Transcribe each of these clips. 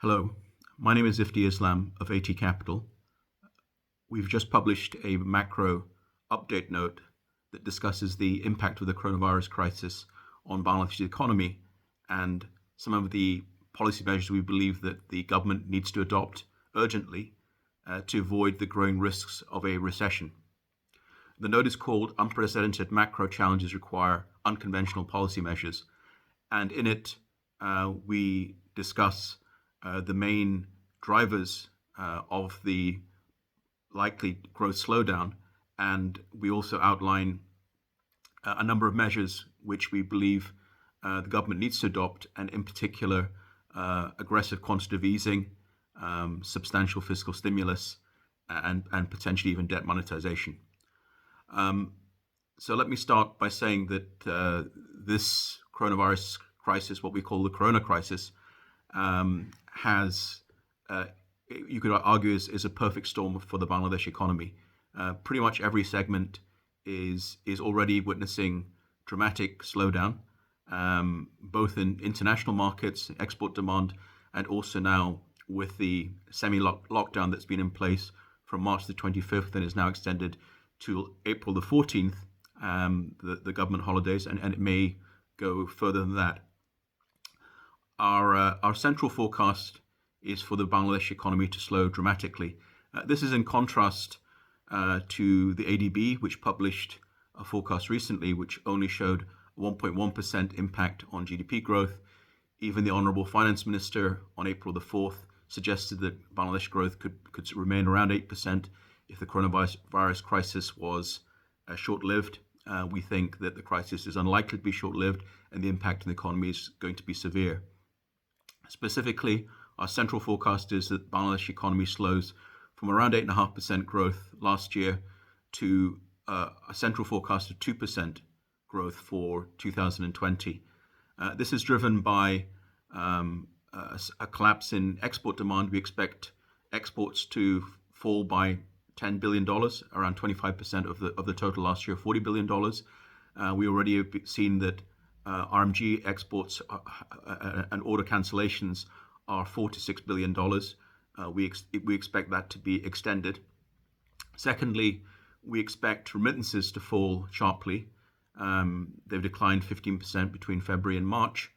Hello, my name is Ifti Islam of AT Capital. We've just published a macro update note that discusses the impact of the coronavirus crisis on Bangladesh's economy and some of the policy measures we believe that the government needs to adopt urgently to avoid the growing risks of a recession. The note is called Unprecedented Macro Challenges Require Unconventional Policy Measures, and in it we discuss the main drivers of the likely growth slowdown, and we also outline a number of measures which we believe the government needs to adopt, and in particular aggressive quantitative easing, substantial fiscal stimulus, and potentially even debt monetization. So let me start by saying that this coronavirus crisis, what we call the corona crisis, has, you could argue, is a perfect storm for the Bangladesh economy. Pretty much every segment is already witnessing dramatic slowdown, both in international markets, export demand, and also now with the semi-lockdown that's been in place from March the 25th and is now extended to April the 14th, the government holidays, and it may go further than that. Our central forecast is for the Bangladesh economy to slow dramatically. This is in contrast to the ADB, which published a forecast recently, which only showed a 1.1% impact on GDP growth. Even the Honourable Finance Minister on April the 4th suggested that Bangladesh growth could remain around 8% if the coronavirus crisis was short-lived. We think that the crisis is unlikely to be short-lived and the impact on the economy is going to be severe. Specifically, our central forecast is that the Bangladesh economy slows from around 8.5% growth last year to a central forecast of 2% growth for 2020. This is driven by a collapse in export demand. We expect exports to fall by $10 billion, around 25% of the total last year, $40 billion. We already have seen that RMG exports and order cancellations are $4 to $6 billion. We expect that to be extended. Secondly, we expect remittances to fall sharply. They've declined 15% between February and March.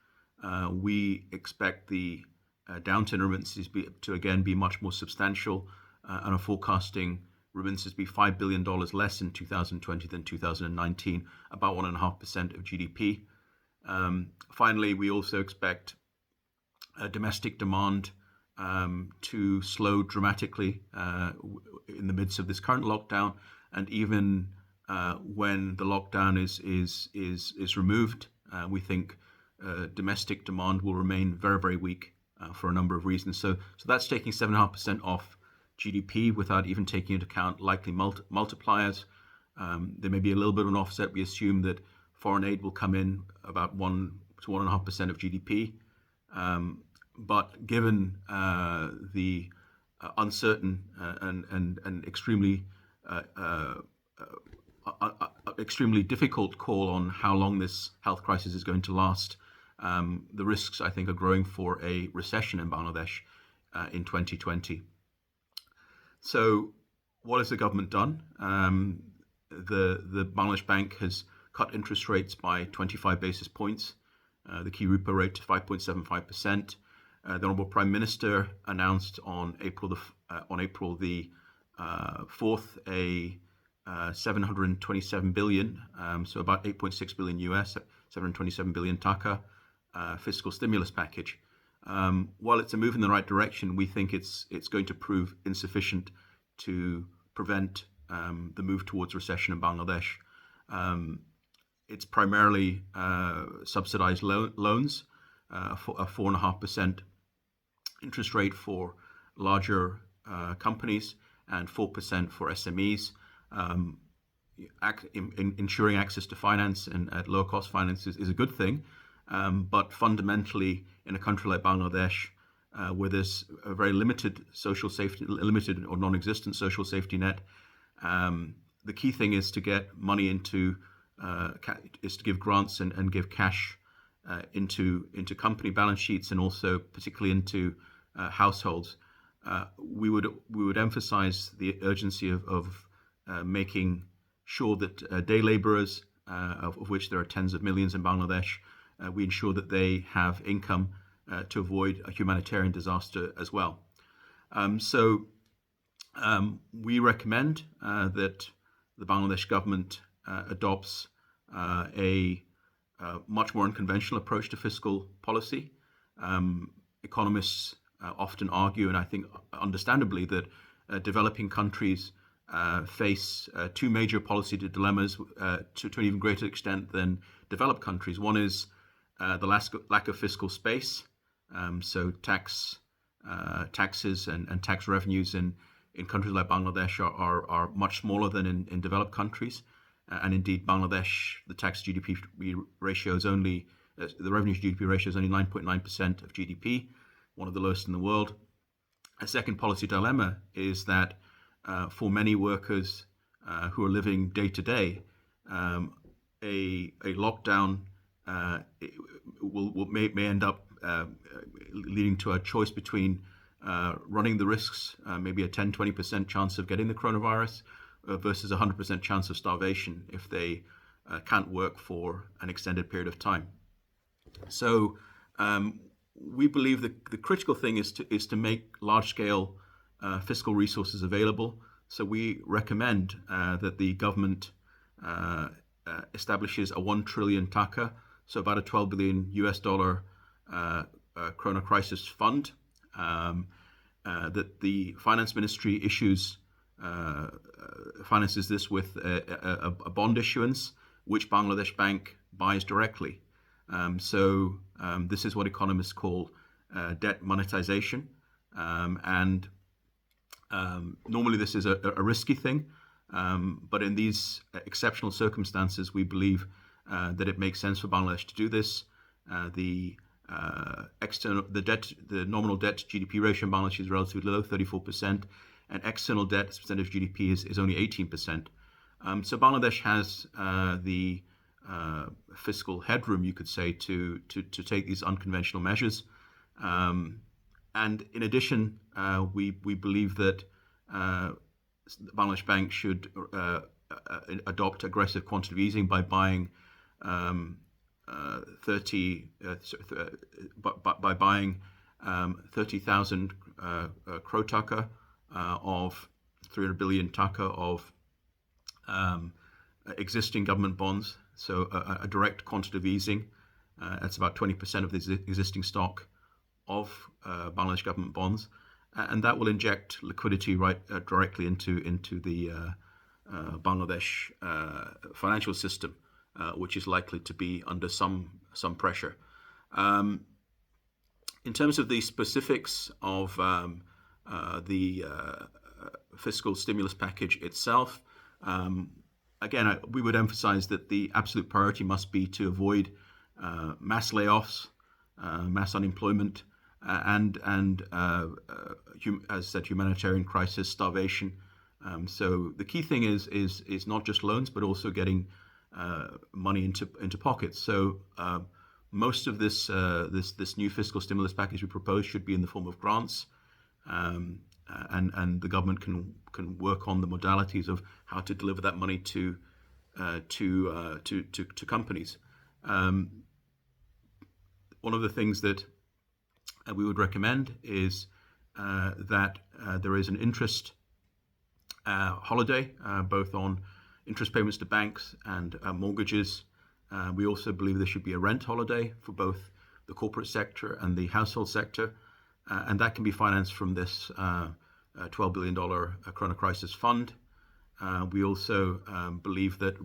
We expect the downturn in remittances to again be much more substantial, and are forecasting remittances to be $5 billion less in 2020 than 2019, about 1.5% of GDP. Finally, we also expect domestic demand to slow dramatically in the midst of this current lockdown, and even when the lockdown is removed, we think domestic demand will remain very, very weak for a number of reasons. So that's taking 7.5% off GDP without even taking into account likely multipliers. There may be a little bit of an offset. We assume that foreign aid will come in about 1 to 1.5% of GDP. But given the uncertain and extremely difficult call on how long this health crisis is going to last, the risks, I think, are growing for a recession in Bangladesh in 2020. So what has the government done? The Bangladesh Bank has cut interest rates by 25 basis points, the key repo rate to 5.75%. The Honourable Prime Minister announced on April the 4th a 727 billion, so about 8.6 billion US, 727 billion taka fiscal stimulus package. While it's a move in the right direction, we think it's going to prove insufficient to prevent the move towards recession in Bangladesh. It's primarily subsidized loans, a 4.5% interest rate for larger companies and 4% for SMEs. Ensuring access to finance and at low cost finance is a good thing, but fundamentally in a country like Bangladesh, where there's a very limited or non-existent social safety net, the key thing is to get money into is to give grants and give cash into company balance sheets, and also particularly into households. We would emphasize the urgency of making sure that day laborers, of which there are tens of millions in Bangladesh, we ensure that they have income to avoid a humanitarian disaster as well. We recommend that the Bangladesh government adopts a much more unconventional approach to fiscal policy. Economists often argue, and I think understandably, that developing countries face two major policy dilemmas to an even greater extent than developed countries. One is the lack of fiscal space, so taxes and tax revenues in countries like Bangladesh are much smaller than in developed countries. And indeed, Bangladesh, the tax GDP ratio is only, the revenue to GDP ratio is only 9.9% of GDP, one of the lowest in the world. A second policy dilemma is that for many workers who are living day to day, a lockdown may end up leading to a choice between running the risks, maybe a 10-20% chance of getting the coronavirus versus a 100% chance of starvation if they can't work for an extended period of time. So we believe that the critical thing is to make large-scale fiscal resources available. So we recommend that the government establishes a 1 trillion taka, so about a $12 billion Corona Crisis Fund, that the Finance Ministry finances this with a bond issuance, which Bangladesh Bank buys directly. This is what economists call debt monetization, and normally this is a risky thing, but in these exceptional circumstances, we believe that it makes sense for Bangladesh to do this. The nominal debt to GDP ratio in Bangladesh is relatively low, 34%, and external debt as a percentage of GDP is only 18%. So Bangladesh has the fiscal headroom, you could say, to take these unconventional measures. And in addition, we believe that the Bangladesh Bank should adopt aggressive quantitative easing by buying 30,000 crore taka of 300 billion taka of existing government bonds. So a direct quantitative easing. That's about 20% of the existing stock of Bangladesh government bonds, and that will inject liquidity directly into the Bangladesh financial system, which is likely to be under some pressure. In terms of the specifics of the fiscal stimulus package itself, again, we would emphasize that the absolute priority must be to avoid mass layoffs, mass unemployment, and as I said, humanitarian crisis, starvation. So the key thing is not just loans, but also getting money into pockets. So most of this new fiscal stimulus package we propose should be in the form of grants, and the government can work on the modalities of how to deliver that money to companies. One of the things that we would recommend is that there is an interest holiday, both on interest payments to banks and mortgages. We also believe there should be a rent holiday for both the corporate sector and the household sector, and that can be financed from this $12 billion Corona Crisis Fund. We also believe that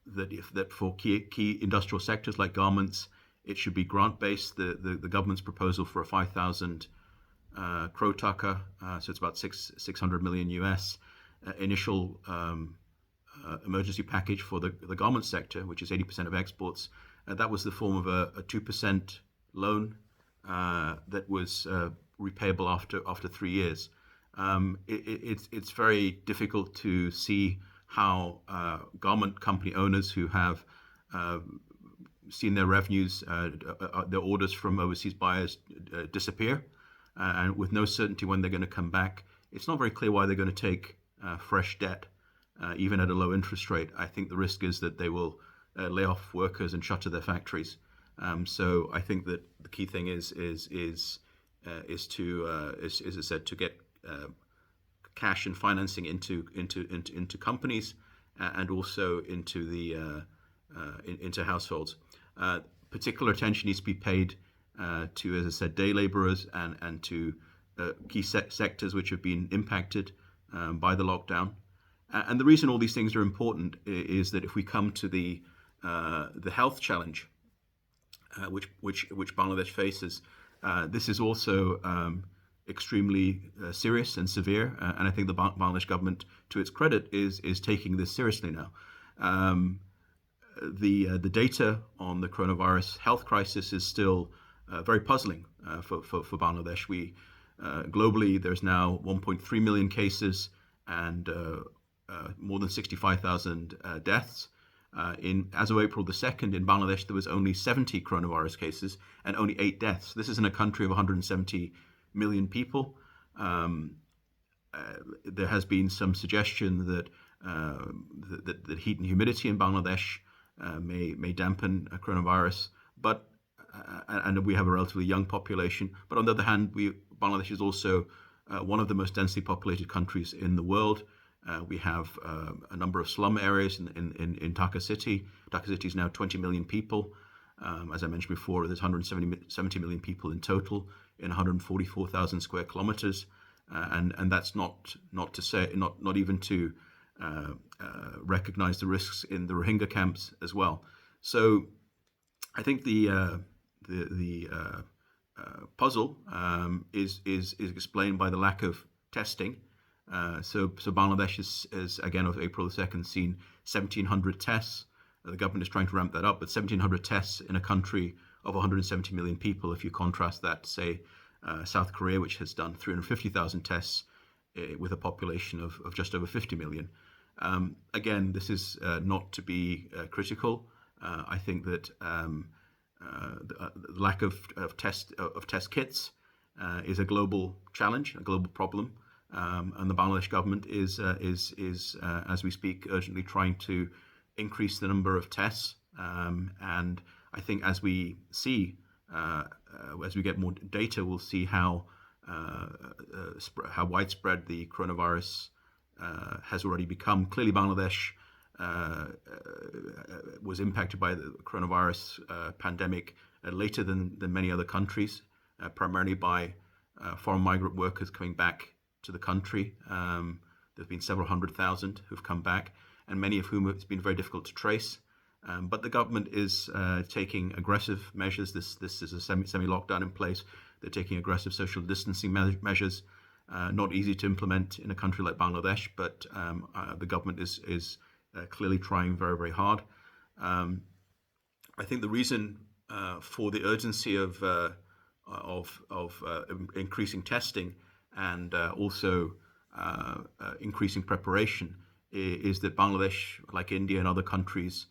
that for key industrial sectors like garments, it should be grant-based. The government's proposal for a 5,000 crore taka, so it's about 600 million US, initial emergency package for the garment sector, which is 80% of exports. That was the form of a 2% loan that was repayable after 3 years. It's very difficult to see how garment company owners who have seen their revenues, their orders from overseas buyers disappear, and with no certainty when they're going to come back. It's not very clear why they're going to take fresh debt, even at a low interest rate. I think the risk is that they will lay off workers and shutter their factories. So I think that the key thing is to, as I said, to get cash and financing into companies, and also into the into households. Particular attention needs to be paid to, as I said, day laborers and to key sectors which have been impacted by the lockdown. And the reason all these things are important is that if we come to the health challenge which Bangladesh faces, this is also extremely serious and severe, and I think the Bangladesh government, to its credit, is taking this seriously now. The data on the coronavirus health crisis is still very puzzling for Bangladesh. Globally, there's now 1.3 million cases and more than 65,000 deaths. As of April the 2nd, in Bangladesh, there was only 70 coronavirus cases and only 8 deaths. This is in a country of 170 million people. There has been some suggestion that that heat and humidity in Bangladesh may dampen coronavirus, but and we have a relatively young population. But on the other hand, Bangladesh is also one of the most densely populated countries in the world. We have a number of slum areas in Dhaka City. Dhaka City is now 20 million people. As I mentioned before, there's 170 million people in total in 144,000 square kilometers, and that's not even to recognize the risks in the Rohingya camps as well. So I think the puzzle is explained by the lack of testing. So Bangladesh is again, of April the 2nd, seen 1,700 tests. The government is trying to ramp that up, but 1,700 tests in a country of 170 million people. If you contrast that to, say, South Korea, which has done 350,000 tests with a population of just over 50 million. Again, this is not to be critical. I think that the lack of test kits is a global challenge, a global problem. And the Bangladesh government is as we speak, urgently trying to increase the number of tests. And I think as we get more data, we'll see how widespread the coronavirus has already become. Clearly, Bangladesh was impacted by the coronavirus pandemic later than many other countries, primarily by foreign migrant workers coming back to the country. There's been several 100,000 who've come back, and many of whom it's been very difficult to trace. But the government is taking aggressive measures. This is a semi-lockdown in place. They're taking aggressive social distancing measures. Not easy to implement in a country like Bangladesh, but the government is clearly trying very, very hard. I think the reason for the urgency of increasing testing and also increasing preparation is that Bangladesh, like India and other countries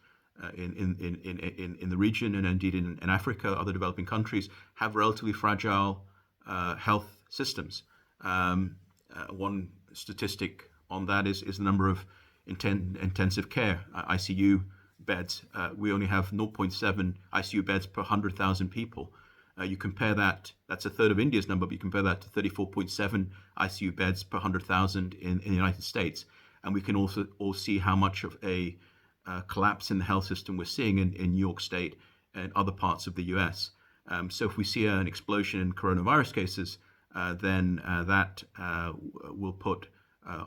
in the region, and indeed in Africa, other developing countries, have relatively fragile health systems. One statistic on that is the number of intensive care ICU beds. We only have 0.7 ICU beds per 100,000 people. You compare that's a third of India's number, but you compare that to 34.7 ICU beds per 100,000 in the United States. And we can also all see how much of a collapse in the health system we're seeing in New York State and other parts of the US. So if we see an explosion in coronavirus cases, then that will put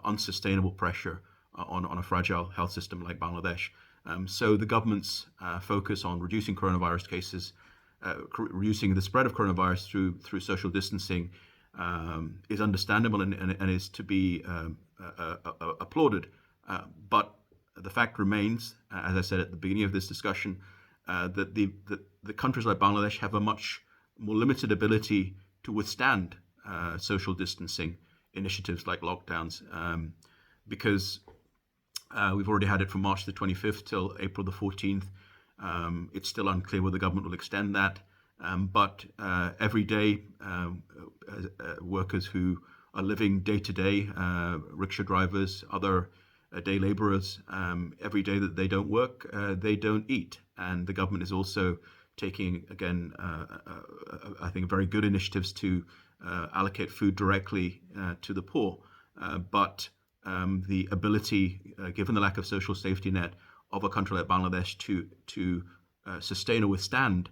unsustainable pressure on a fragile health system like Bangladesh. So the government's focus on reducing coronavirus cases, reducing the spread of coronavirus through social distancing is understandable and is to be applauded. But the fact remains, as I said at the beginning of this discussion, that the countries like Bangladesh have a much more limited ability to withstand social distancing initiatives like lockdowns, because we've already had it from March the 25th till April the 14th. It's still unclear whether the government will extend that. But every day, workers who are living day to day, rickshaw drivers, other day laborers, every day that they don't work, they don't eat. And the government is also taking, again, I think, very good initiatives to allocate food directly to the poor. But the ability, given the lack of social safety net of a country like Bangladesh to sustain or withstand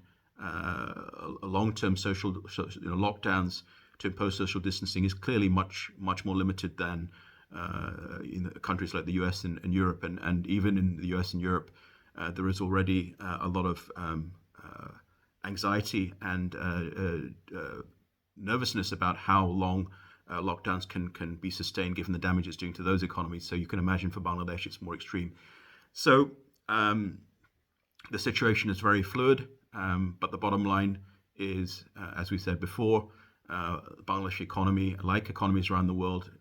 long-term social lockdowns, to impose social distancing, is clearly much more limited than in countries like the US and Europe. And even in the US and Europe, there is already a lot of anxiety and nervousness about how long lockdowns can be sustained, given the damage it's doing to those economies. So you can imagine for Bangladesh, it's more extreme. So the situation is very fluid, but the bottom line is, as we said before, Bangladesh economy, like economies around the world,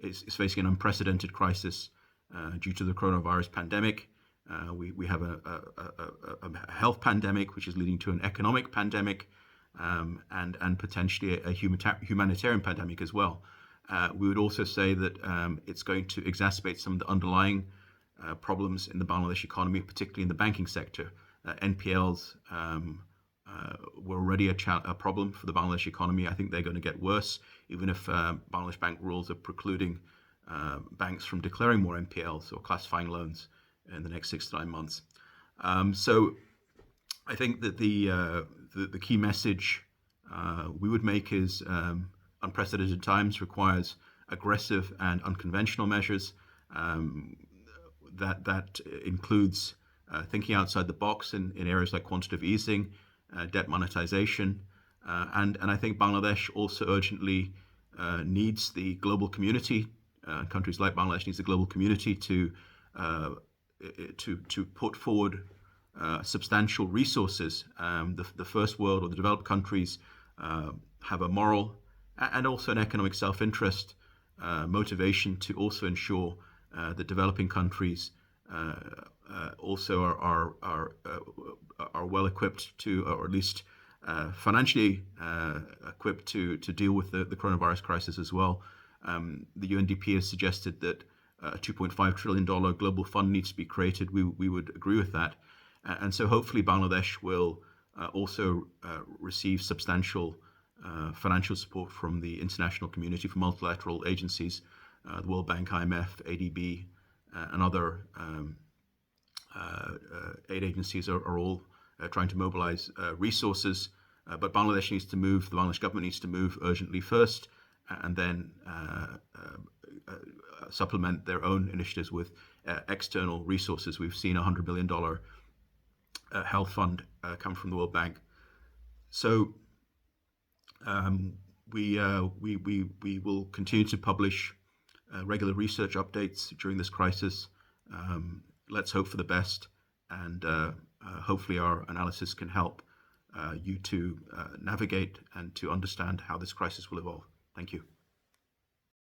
is facing an unprecedented crisis due to the coronavirus pandemic. We have a health pandemic, which is leading to an economic pandemic, and potentially a humanitarian pandemic as well. We would also say that it's going to exacerbate some of the underlying problems in the Bangladesh economy, particularly in the banking sector. NPLs were already a problem for the Bangladesh economy. I think they're going to get worse, even if Bangladesh bank rules are precluding banks from declaring more NPLs or classifying loans in the next 6 to 9 months. So I think that the key message we would make is unprecedented times requires aggressive and unconventional measures. That includes thinking outside the box in areas like quantitative easing, debt monetization, and I think Bangladesh also urgently needs the global community. Countries like Bangladesh needs the global community to put forward substantial resources. The first world or the developed countries have a moral and also an economic self-interest motivation to also ensure that developing countries also are well equipped to, or at least financially equipped to deal with the coronavirus crisis as well. The UNDP has suggested that a $2.5 trillion global fund needs to be created. We would agree with that. And so hopefully Bangladesh will also receive substantial financial support from the international community, from multilateral agencies, the World Bank, IMF, ADB, and other aid agencies are all trying to mobilize resources. But Bangladesh needs to move, the Bangladesh government needs to move urgently first, and then supplement their own initiatives with external resources. We've seen a $100 billion health fund come from the World Bank. So we will continue to publish regular research updates during this crisis. Let's hope for the best, and hopefully our analysis can help you to navigate and to understand how this crisis will evolve. Thank you.